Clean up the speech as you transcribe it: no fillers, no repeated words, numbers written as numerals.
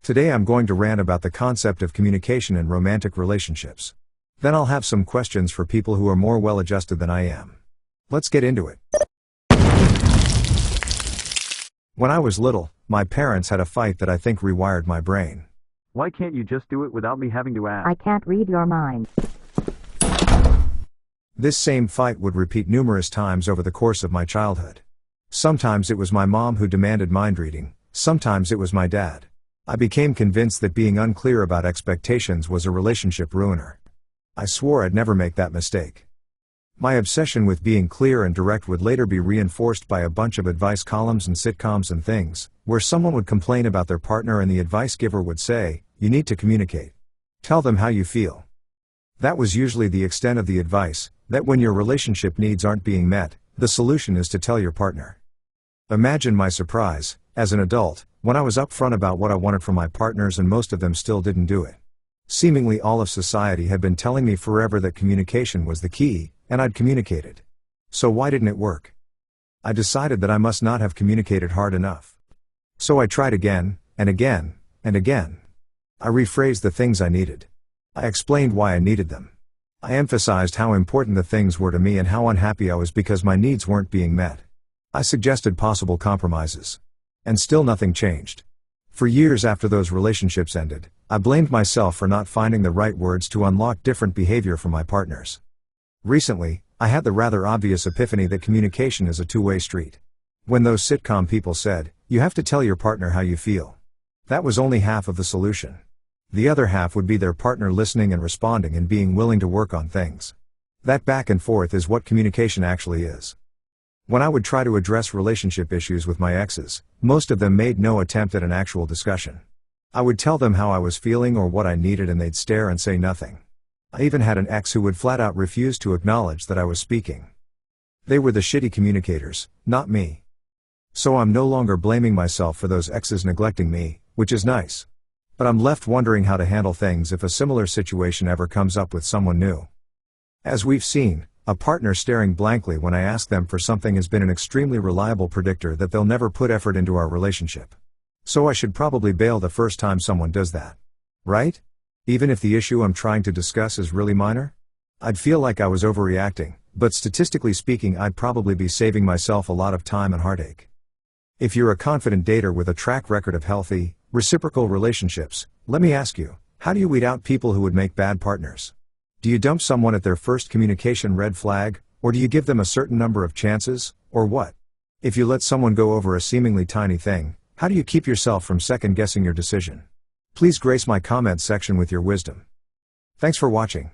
Today I'm going to rant about the concept of communication in romantic relationships. Then I'll have some questions for people who are more well-adjusted than I am. Let's get into it. When I was little, my parents had a fight that I think rewired my brain. Why can't you just do it without me having to ask? I can't read your mind. This same fight would repeat numerous times over the course of my childhood. Sometimes it was my mom who demanded mind reading, sometimes it was my dad. I became convinced that being unclear about expectations was a relationship ruiner. I swore I'd never make that mistake. My obsession with being clear and direct would later be reinforced by a bunch of advice columns and sitcoms and things, where someone would complain about their partner and the advice giver would say, "You need to communicate. Tell them how you feel." That was usually the extent of the advice, that when your relationship needs aren't being met, the solution is to tell your partner. Imagine my surprise, as an adult, when I was upfront about what I wanted from my partners and most of them still didn't do it. Seemingly all of society had been telling me forever that communication was the key, and I'd communicated. So why didn't it work? I decided that I must not have communicated hard enough. So I tried again, and again, and again. I rephrased the things I needed. I explained why I needed them. I emphasized how important the things were to me and how unhappy I was because my needs weren't being met. I suggested possible compromises. And still nothing changed. For years after those relationships ended, I blamed myself for not finding the right words to unlock different behavior from my partners. Recently, I had the rather obvious epiphany that communication is a two-way street. When those sitcom people said, "You have to tell your partner how you feel," that was only half of the solution. The other half would be their partner listening and responding and being willing to work on things. That back and forth is what communication actually is. When I would try to address relationship issues with my exes, most of them made no attempt at an actual discussion. I would tell them how I was feeling or what I needed and they'd stare and say nothing. I even had an ex who would flat out refuse to acknowledge that I was speaking. They were the shitty communicators, not me. So I'm no longer blaming myself for those exes neglecting me, which is nice. But I'm left wondering how to handle things if a similar situation ever comes up with someone new. As we've seen, a partner staring blankly when I ask them for something has been an extremely reliable predictor that they'll never put effort into our relationship. So I should probably bail the first time someone does that. Right? Even if the issue I'm trying to discuss is really minor? I'd feel like I was overreacting, but statistically speaking I'd probably be saving myself a lot of time and heartache. If you're a confident dater with a track record of healthy, reciprocal relationships, let me ask you, how do you weed out people who would make bad partners? Do you dump someone at their first communication red flag, or do you give them a certain number of chances, or what? If you let someone go over a seemingly tiny thing, how do you keep yourself from second-guessing your decision? Please grace my comment section with your wisdom. Thanks for watching.